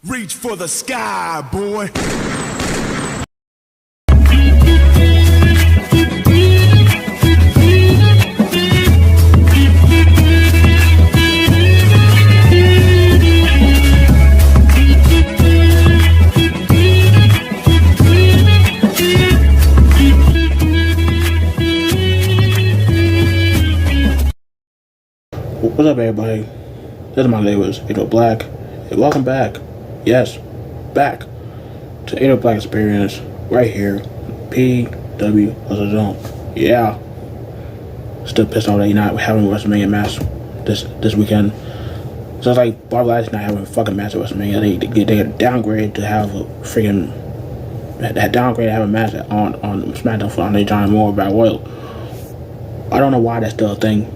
Reach for the sky, boy. What's up, everybody? This is my neighbors, Ado Black, and welcome back. Yes, back to Ado Black Experience right here, PW Hustle Zone. Yeah, still pissed off that you're not having a Wrestlemania match this weekend. So it's like Barbara Lashley not having a fucking match at Wrestlemania. They get downgraded to have a freaking downgrade to have a match on SmackDown for Andre John Moore Battle Royal. I don't know why that's still a thing.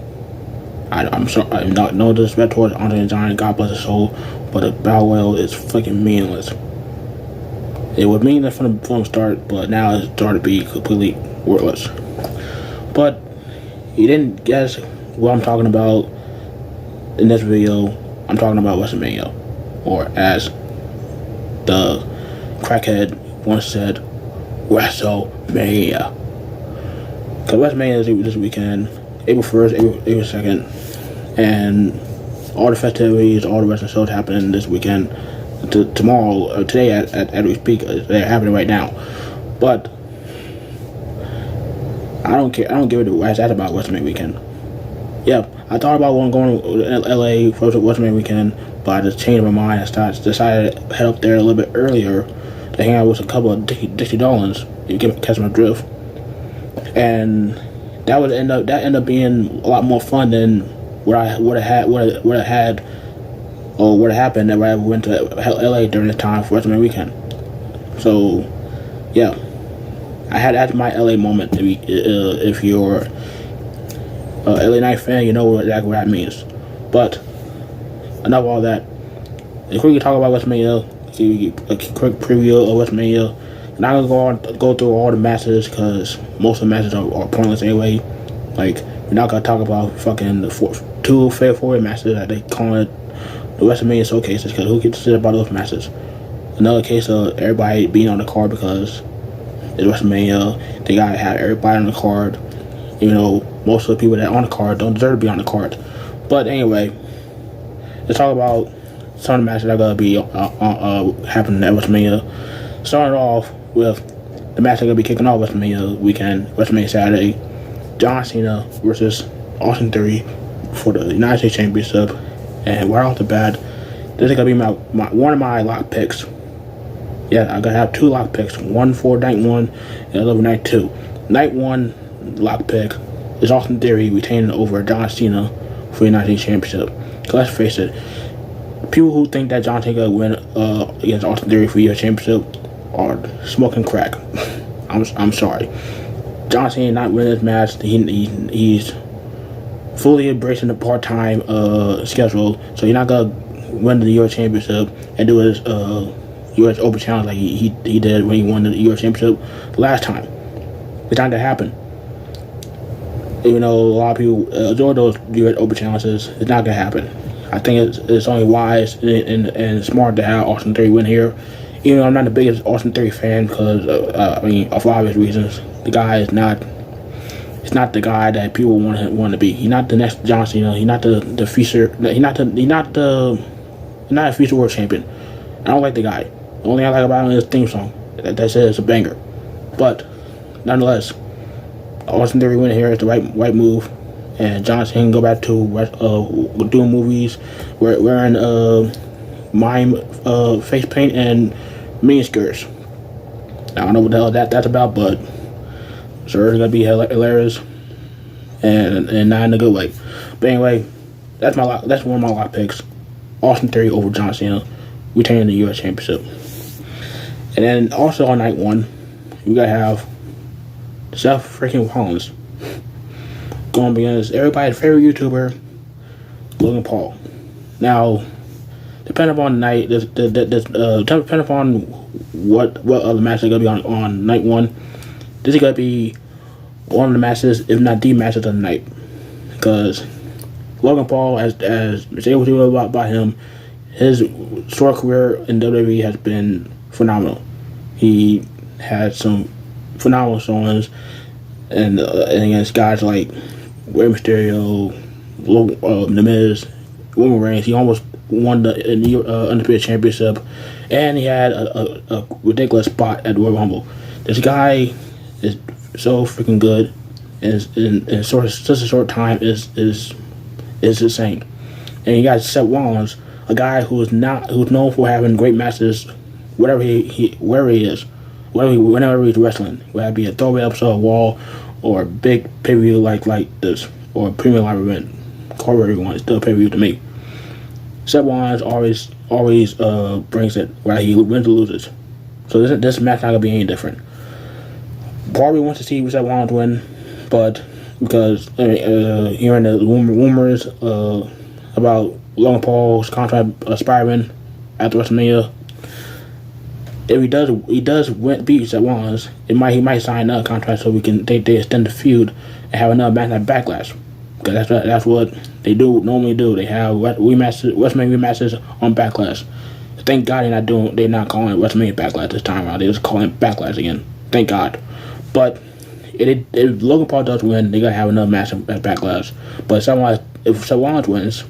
I'm sorry, I'm not no disrespect towards Andre the Giant, God bless his soul, but the Battle Royal is fucking meaningless. It was meaningless from the start, but now it's started to be completely worthless. But you didn't guess what I'm talking about in this video. I'm talking about WrestleMania, or as the crackhead once said, WrestleMania. Because WrestleMania is this weekend. April 1st, April 2nd, and all the festivities, all the wrestling shows happening this weekend. Tomorrow, today, as we speak, they're happening right now. But I don't care. I don't give it a rat's ass about WrestleMania weekend. Yeah, I thought about going to LA for WrestleMania weekend, but I just changed my mind and decided to head up there a little bit earlier to hang out with a couple of Dixie Dolans. You catch my drift, and that would end up being a lot more fun than what I would have had or what happened if I went to LA during this time for WrestleMania weekend. So, yeah, I had my LA moment. If you're a LA Knight fan, you know exactly what that means. But enough of all that. If we can talk about WrestleMania, a quick preview of WrestleMania. I'm not gonna go through all the matches because most of the matches are pointless anyway. Like, we're not gonna talk about fucking the two fair four matches that they call it the WrestleMania showcases, because who gives a shit about those matches? Another case of everybody being on the card because it's WrestleMania. They gotta have everybody on the card. You know, most of the people that are on the card don't deserve to be on the card. But anyway, let's talk about some of the matches that are gonna be happening at WrestleMania. Starting off with the match that's going to be kicking off WrestleMania weekend, WrestleMania Saturday. John Cena versus Austin Theory for the United States Championship. And right off the bat, this is going to be one of my lock picks. Yeah, I'm going to have two lock picks. One for night one and another for night two. Night one lock pick is Austin Theory retaining over John Cena for the United States Championship. Because let's face it, people who think that John Cena will win against Austin Theory for the US Championship are smoking crack. I'm sorry. John Cena not winning this match. He's fully embracing the part-time schedule, so you're not gonna win the US Championship and do his US Open Challenge like he did when he won the US Championship last time. It's not gonna happen. Even though a lot of people adore those US Open Challenges, it's not gonna happen. I think it's only wise and smart to have Austin Theory win here. Even though I'm not the biggest Austin Theory fan because, of obvious reasons, the guy is not. It's not the guy that people want to be. He's not the next John Cena. He's not the future. He's not a future world champion. I don't like the guy. The only thing I like about him is his theme song. That says it's a banger. But nonetheless, Austin Theory winning here is the right move. And John Cena can go back to doing movies, wearing mime face paint and mini skirts. I don't know what the hell that's about, but sure it's gonna be hilarious and not in a good way. But anyway, that's one of my lock picks. Austin Theory over John Cena, retaining the US Championship. And then also on night one, we gotta have Seth freaking Rollins going against everybody's favorite YouTuber, Logan Paul. Now, depending upon the night, depending upon what other matches are gonna be on night one, this is gonna be one of the matches, if not the matches of the night, because Logan Paul, as able to do about him, his short career in WWE has been phenomenal. He had some phenomenal showings, and against guys like Rey Mysterio, The Miz, Roman Reigns. He almost won the Undisputed Championship, and he had a ridiculous spot at the Royal Rumble. This guy is so freaking good, and in such a short time is insane. And you got Seth Rollins, a guy who's known for having great matches, wherever he is, whenever he's wrestling, whether it be a throwaway episode of Raw or a big pay-per-view like this, or a premium live event, call whatever you want, it's still a pay-per-view to me. Seth Rollins always brings it, whether he wins or loses. So this match not gonna be any different. Probably wants to see Seth Rollins win, but because hearing the rumors about Logan Paul's contract expiring after WrestleMania, if he does beat Seth Rollins, he might sign another contract so they extend the feud and have another match at Backlash. Because that's what they normally do. They have WrestleMania rematches on Backlash. Thank God they're not calling it WrestleMania Backlash this time around. They're just calling it Backlash again. Thank God. But if Logan Paul does win, they're gonna have another match at Backlash. But if Seth Rollins wins,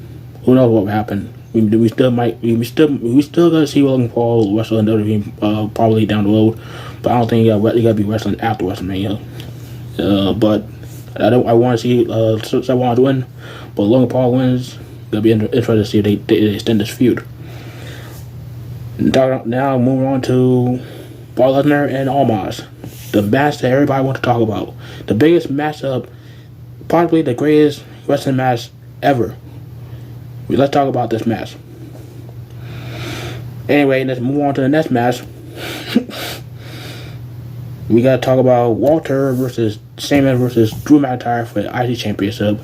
who knows what will happen? We still gonna see Logan Paul wrestle in WWE probably down the road, but I don't think he gotta be wrestling after WrestleMania. But I want to see Seth Rollins win, but Logan Paul wins. Gonna be interested to see if they extend this feud. Now moving on to Brock Lesnar and Omos, the match that everybody wants to talk about, the biggest matchup, possibly the greatest wrestling match ever. Let's talk about this match. Anyway, let's move on to the next match. We gotta talk about Walter versus Sheamus versus Drew McIntyre for the IC Championship.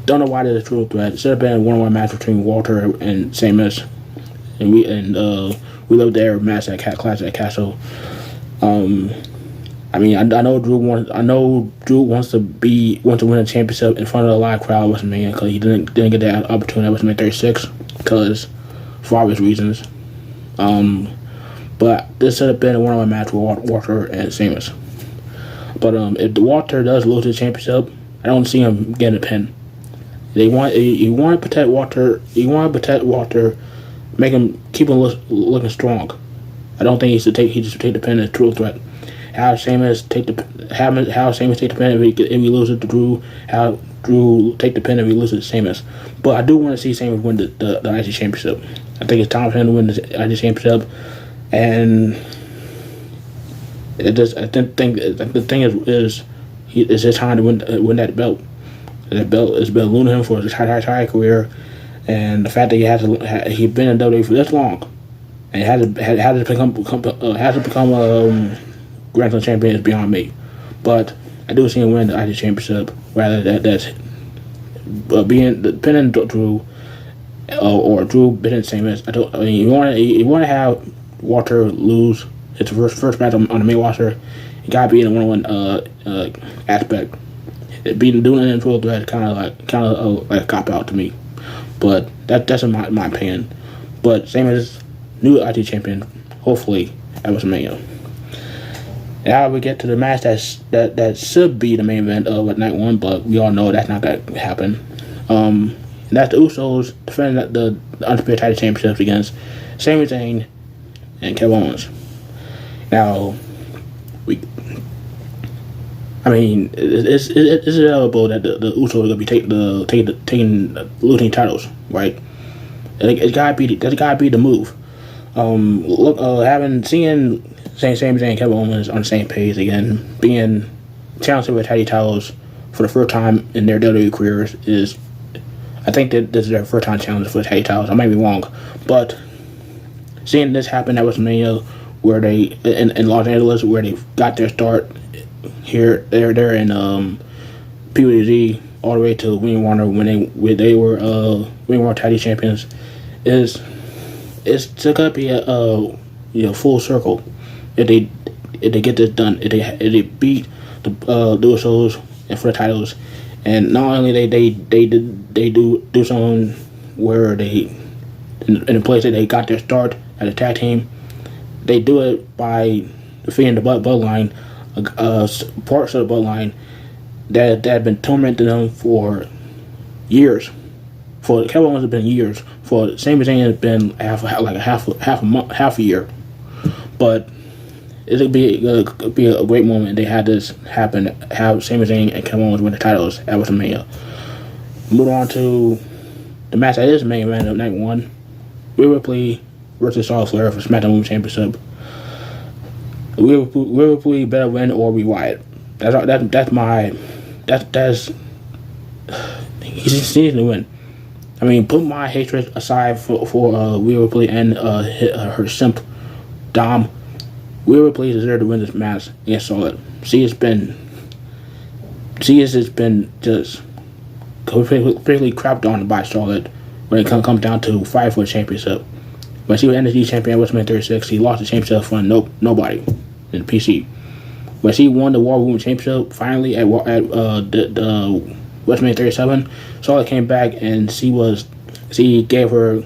Don't know why there's a triple threat. It should have been a one-on-one match between Walter and Sheamus, and we loved their match at Clash at Castle. I mean, I know Drew wants to win a championship in front of a live crowd at WrestleMania because he didn't get that opportunity at WrestleMania 36 because for obvious reasons. But this should have been a one-on-one match with Walter and Sheamus. But if Walter does lose the championship, I don't see him getting a pin. You want to protect Walter. You want to protect Walter, keep him looking strong. I don't think he should take the pin as a true threat. Have Sheamus take the pin if he loses to Drew. Have Drew take the pin if he loses to Sheamus. But I do want to see Sheamus win the IC Championship. I think it's time for him to win the IC Championship, and the thing is it's his time to win that belt. That belt has been eluding him for his entire career, and the fact that he's been in WWE for this long, and has to become a Grand Slam champion is beyond me. But I do see him win the IC Championship rather that's pinning Drew or Drew pinning Sheamus. You want to have Walter lose his first match on the main roster. You gotta be in a one-on-one aspect. Doing it in full threat kind of like a cop out to me. But that's in my opinion. But Sheamus, new IC champion, hopefully at WrestleMania. Now we get to the match that should be the main event of night one, but we all know that's not gonna happen. And that's the Usos defending the Undisputed Title Championships against Sami Zayn and Kevin Owens. Now, it's inevitable that the Usos are gonna be taking losing titles, right? It's gotta be the move. Seeing Sami Zayn and Kevin Owens on the same page again, being challenged with tag titles for the first time in their WWE careers is, I think that this is their first time challenge for the tag titles. I might be wrong, but seeing this happen at WrestleMania, where they in Los Angeles, where they got their start here, they're in PWG all the way to Ring of Honor when they were Ring of Honor Tag Team Champions, it's gonna be a full circle if they get this done. If they beat the Usos and for the titles, and not only they do something where they in the place that they got their start as a tag team. They do it by defeating the bloodline, parts of the bloodline that had been tormenting them for years. For Kevin Owens, has been years. For Sami Zayn, has been half a year. But it would be a great moment. They had this happen. Have Sami Zayn and Kevin Owens win the titles at WrestleMania. Move on to the match that is main event of night one: Rhea Ripley versus Charlotte Flair for SmackDown Women's Championship. Rhea Ripley better win or be Wyatt. That's he needs to win. I mean, put my hatred aside for Rhea Ripley and her simp Dom. Rhea Ripley deserves to win this match against Charlotte. She has been just completely crapped on by Charlotte when it comes down to fight for the championship. When she was NXT champion at WrestleMania 36, she lost the championship from nobody in the PC. When she won the World Women's Championship finally at the WrestleMania 37, Charlotte came back and she gave her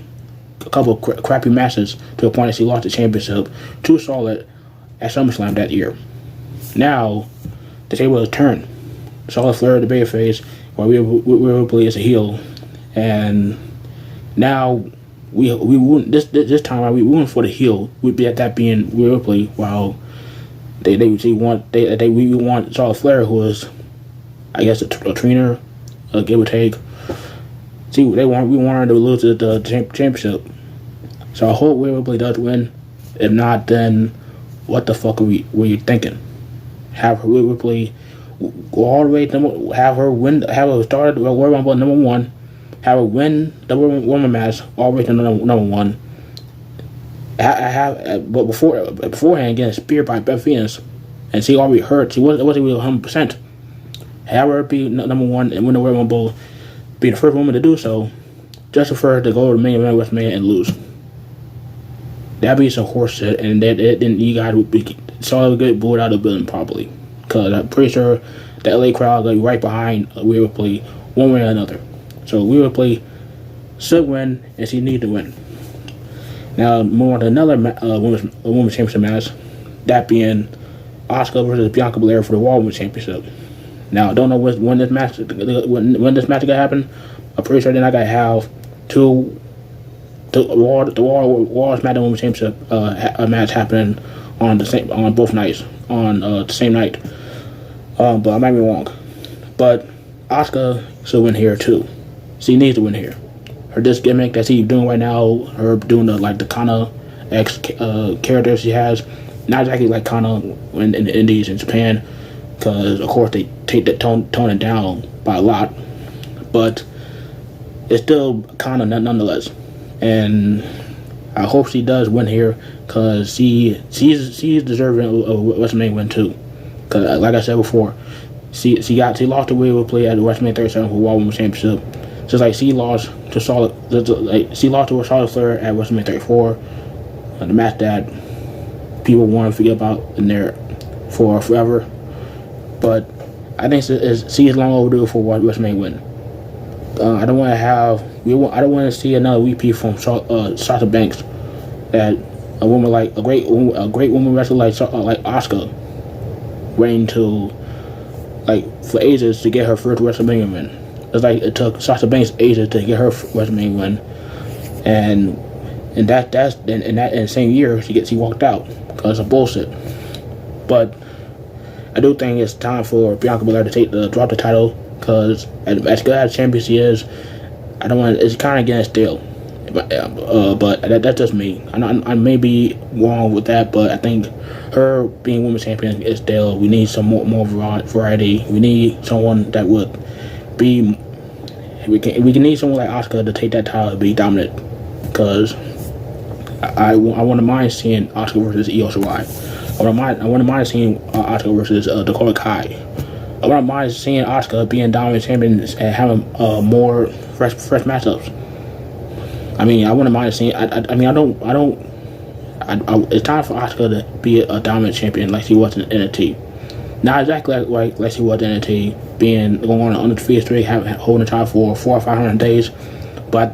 a couple of crappy matches to the point that she lost the championship to Charlotte at SummerSlam that year. Now the table has turned. Charlotte Flair the babyface, while Rhea Ripley is a heel, and now we wouldn't this time around we went for the heel. We'd be at that being Rhea Ripley, while we want Charlotte Flair, who is, I guess, a trainer, give or take. See, we want her to lose the championship. So I hope Rhea Ripley does win. If not, then what the fuck were you thinking? Have Rhea Ripley go all the way to have her start the Royal Rumble number 1, have her win the woman match all the way to number 1. But beforehand getting speared by Beth Phoenix, and she already hurt. She wasn't really 100%. Have her be number 1 and win the Royal Rumble, be the first woman to do so, just for her to go to the main event with me and lose. That'd be some horse shit, and then you guys would be solid good booed out of the building probably, because I'm pretty sure the LA crowd will be right behind Rhea Ripley one way or another. So Rhea Ripley should win, and she needs to win. Now, move on to another women's championship match, that being Asuka versus Bianca Belair for the Raw Women's Championship. Now, I don't know when this match is gonna happen. I'm pretty sure they're not gonna have the Raw SmackDown Women's Championship a match happening on both nights on the same night. But I might be wrong. But Asuka should win here too. She needs to win here. This gimmick that she's doing right now, her doing the Kana X character she has, not exactly like Kana in the Indies in Japan, because of course they take that tone it down by a lot, but it's still Kana nonetheless. And I hope she does win here, because she's deserving of WrestleMania win too. Because like I said before, she lost the Rhea Ripley at the WrestleMania 37 for World Women's Championship. Just like she lost to Charlotte Flair at WrestleMania 34, the match that people want to forget about in there for forever. But I think she is long overdue for WrestleMania win. I don't want to see another repeat from Sasha Banks, that a woman like a great woman wrestler like Asuka waiting to for ages to get her first WrestleMania win. It's like it took Sasha Banks ages to get her WrestleMania win, and in the same year she walked out because of bullshit. But I do think it's time for Bianca Belair to drop the title, because as good as champion she is, I don't want. It's kind of getting stale. But that's just me. I may be wrong with that, but I think her being women's champion is stale. We need some more variety. We need someone that would be. We can need someone like Asuka to take that title and be dominant, because I wouldn't mind seeing Asuka versus Io Shirai. I wouldn't mind seeing Asuka versus Dakota Kai. I wouldn't mind seeing Asuka being dominant champion and having more fresh matchups. I mean, I wouldn't mind seeing. It's time for Asuka to be a dominant champion like she was in NXT. Not exactly like she was in NXT, going on an undefeated streak, holding the title for 400 or 500 days. but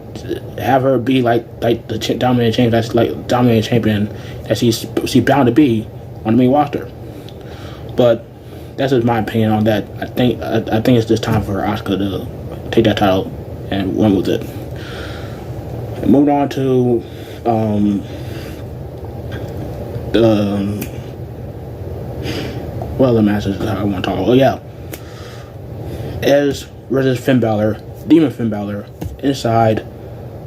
have her be like the dominating champion that she's bound to be on the main roster. But that's just my opinion on that. I think it's just time for Asuka to take that title and run with it. And moving on to what other matches I want to talk about? Oh yeah, Edge versus Finn Balor, Demon Finn Balor, inside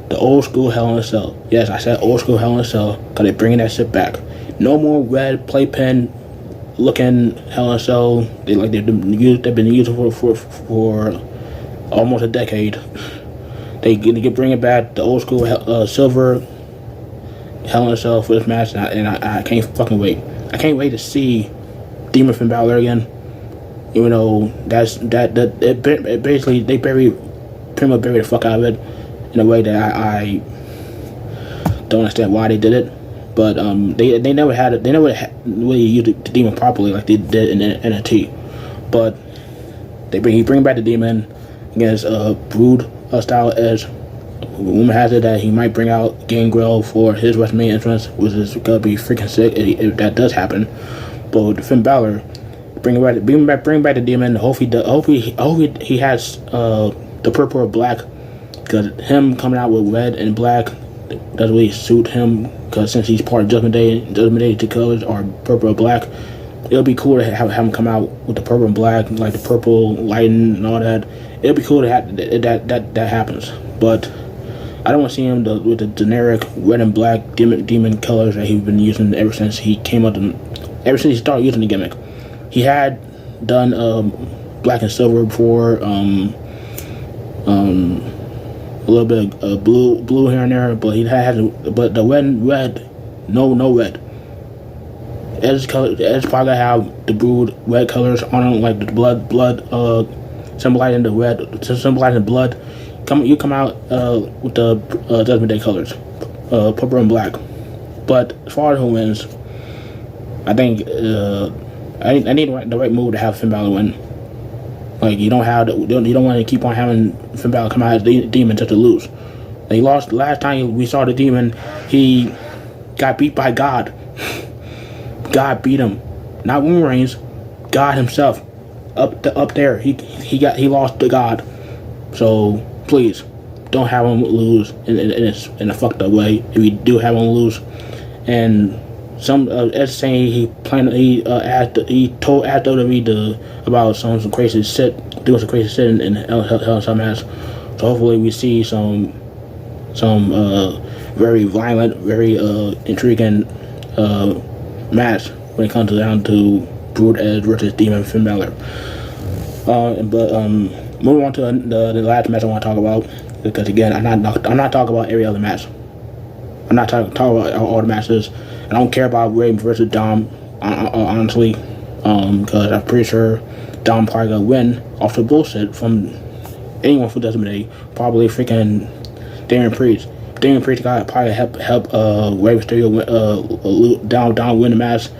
the old school Hell in a Cell. Yes, I said old school Hell in a Cell because they're bringing that shit back. No more red playpen looking Hell in a Cell. They've been using for almost a decade. They bring it back, the old school silver Hell in a Cell for this match, and I can't fucking wait. I can't wait to see Demon Finn Balor again. Even though it basically they pretty much buried the fuck out of it in a way that I don't understand why they did it. But they never had it. They never really used the Demon properly like they did in NXT. But he bring back the Demon against Brood style Edge. Rumor has it that he might bring out Gangrel for his WrestleMania entrance, which is gonna be freaking sick if that does happen. But with Finn Balor, bring back the Demon. Hopefully he has the purple or black, because him coming out with red and black doesn't really suit him. Because since he's part of Judgment Day 2 colors are purple or black. It'll be cool to have him come out with the purple and black, like the purple lighting and all that. It'll be cool to have that happens. But I don't want to see him with the generic red and black demon colors that he's been using ever since he ever since he started using the gimmick. He had done black and silver before, a little bit of blue here and there, but the red, no red. Edge probably gonna have the Brood red colors on them, like the blood symbolizing the red, symbolizing blood. You come out with the Judgment Day colors, purple and black. But as far as who wins, I think I need the right move to have Finn Balor win. Like you don't want to keep on having Finn Balor come out as the Demon just to lose. He lost last time we saw the Demon. He got beat by God. God beat him, not Roman Reigns. God himself up there. He lost to God. So please don't have him lose in a fucked up way. If you do have him lose, and some Edge saying he told WWE about some crazy shit, doing some crazy shit in Hell in Cell match. So hopefully we see some very violent, very intriguing match when it comes down to Brood Edge versus Demon Finn Balor. But moving on to the last match I want to talk about, because again I'm not talking about every other match. I'm not talking about all the matches. I don't care about Ray versus Dom, honestly, because I'm pretty sure Dom probably gonna win off the bullshit from anyone who doesn't Day. Probably freaking Damian Priest. Damian Priest got probably help Rey Mysterio Dom win the match.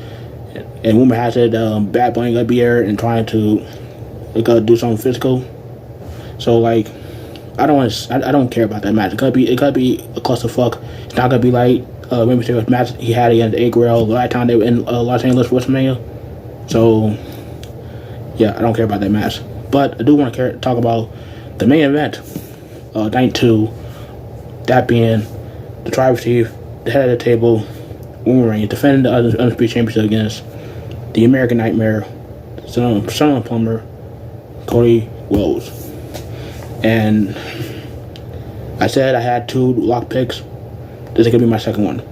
And rumor has it Bad Bunny gonna be there and trying to do something physical. So like, I don't care about that match. It could be a clusterfuck. It's not gonna be like Rey Mysterio's match he had against Gangrel the last time they were in Los Angeles WrestleMania. So yeah, I don't care about that match. But I do want to talk about the main event, night 2. That being the Tribal Chief, the head of the table, Roman Reigns, defending the Undisputed Championship against the American Nightmare, son of Plumber, Cody Rhodes. And I said I had 2 lock picks. This is gonna be my second one.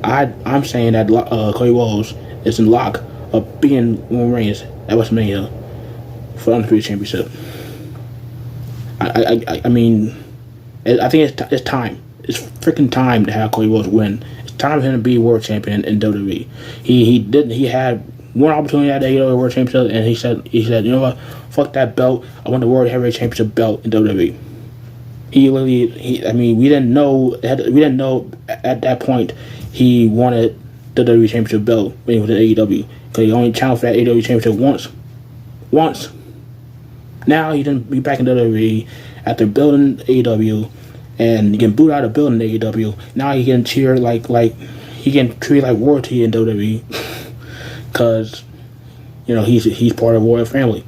I'm saying that Cody Rhodes is in lock of being Roman Reigns at WrestleMania for the Undisputed Championship. I mean, I think it's time. It's freaking time to have Cody Rhodes win. It's time for him to be world champion in WWE. He had one opportunity at the AEW World Championship, and he said, you know what, fuck that belt. I want the World Heavyweight Championship belt in WWE. We didn't know at that point he wanted the WWE Championship belt when he was at AEW, because he only challenged for that AEW Championship once. Now he didn't be back in WWE after building AEW, and he can boot out of building in AEW. Now he can cheer like he can treat like royalty in WWE, because he's part of the royal family.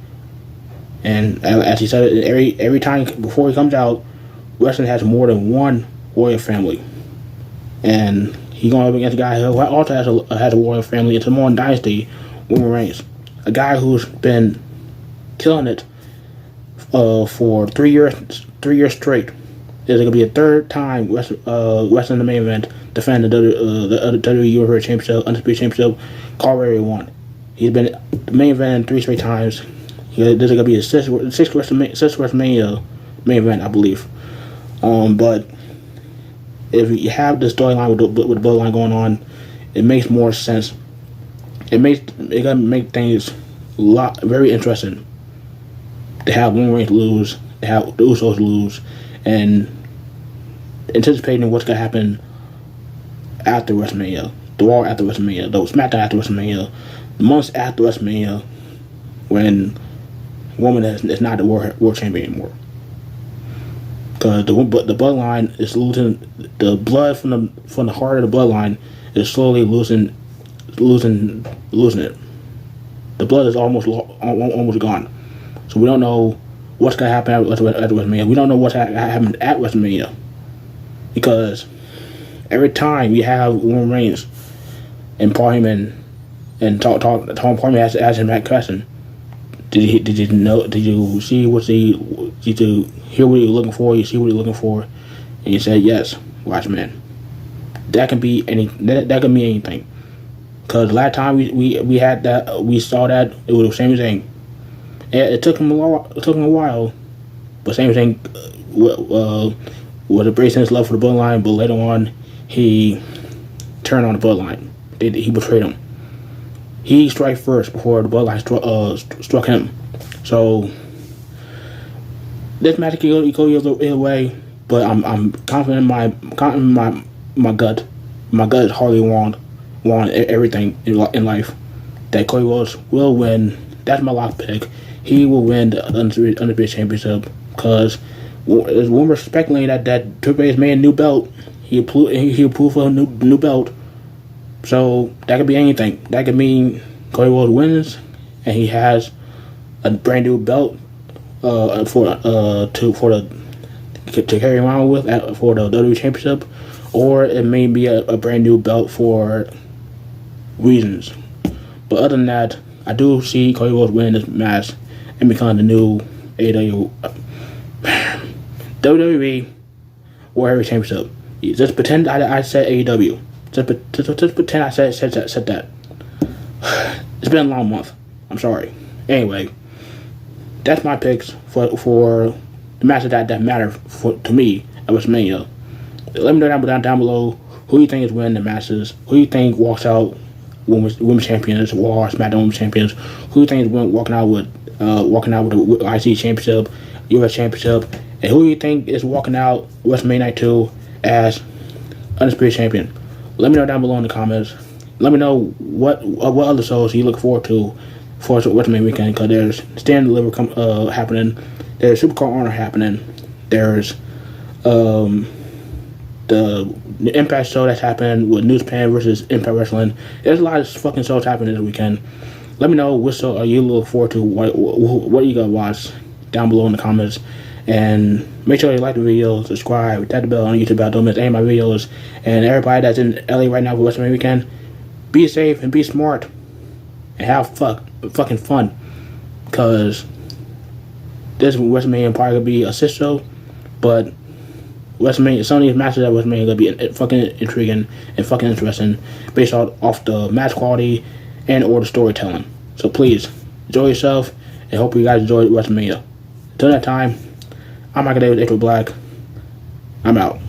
And as he said, every time before he comes out, wrestling has more than one royal family, and he going up against a guy who also has a royal family. It's a Samoan Dynasty, Roman Reigns, a guy who's been killing it for 3 years straight. There's going to be a third time wrestling the main event, defending the WWE Universal Championship, Undisputed Championship. Already won. He's been the main event 3 straight times. There's going to be a sixth WrestleMania main event, I believe. But if you have this storyline with the bloodline going on, it makes more sense. It gonna make things very interesting. To have Roman Reigns lose, to have the Usos lose, and anticipating what's gonna happen after WrestleMania, the Raw after WrestleMania, the SmackDown after WrestleMania, the months after WrestleMania, when Roman is not the world champion anymore. Because the bloodline is losing, the blood from the heart of the bloodline is slowly losing it. The blood is almost gone. So we don't know what's gonna happen at WrestleMania. We don't know what's happening at WrestleMania, because every time you have Roman Reigns and Paul Heyman and Paul Heyman ask him that question, did you know? Did you see did you hear what you're looking for? You see what you're looking for, and you said yes, Watchman. That can be that can mean anything. Because the last time we had that, we saw that, it was the same thing. It took him a while, but same thing. Was embracing his love for the bloodline, but later on he turned on the bloodline. He betrayed him. He struck first before the bloodline struck him. So this match can go either way, but I'm confident in my gut. My gut is hardly won everything in life. That Cody Rhodes will win. That's my lock pick. He will win the Undisputed Championship, because there's rumors speculating that Triple H made a new belt. He approved for a new belt. So that could be anything. That could mean Cody Rhodes wins and he has a brand new belt to carry around with for the WWE Championship, or it may be a brand new belt for reasons. But other than that, I do see Cody Rhodes winning this match and becoming the new WWE World Heavyweight Championship. Just pretend I said AEW. Just pretend I said that. It's been a long month. I'm sorry. Anyway, that's my picks for the matches that matter to me at WrestleMania. Let me know down below who you think is winning the matches. Who you think walks out women's champions, Raw, SmackDown women's champions. Who you think is walking out with the IC Championship, US Championship, and who you think is walking out WrestleMania Night 2 as Undisputed Champion. Let me know down below in the comments. Let me know what other shows you look forward to for WrestleMania weekend, because there's Stand and Deliver happening, there's Supercard Honor happening, there's the Impact show that's happening with New Japan versus Impact Wrestling. There's a lot of fucking shows happening this weekend. Let me know what show are you look forward to, what you gotta watch down below in the comments. And make sure you like the video, subscribe, tap the bell on YouTube. Don't miss any of my videos. And everybody that's in LA right now for WrestleMania weekend, be safe and be smart and have fucking fun, because this WrestleMania probably gonna be a shit show, but WrestleMania, some of these matches at WrestleMania gonna be fucking intriguing and fucking interesting based off the match quality and or the storytelling. So please enjoy yourself and hope you guys enjoy WrestleMania. Until that time, I'm Michael Davis, April Black. I'm out.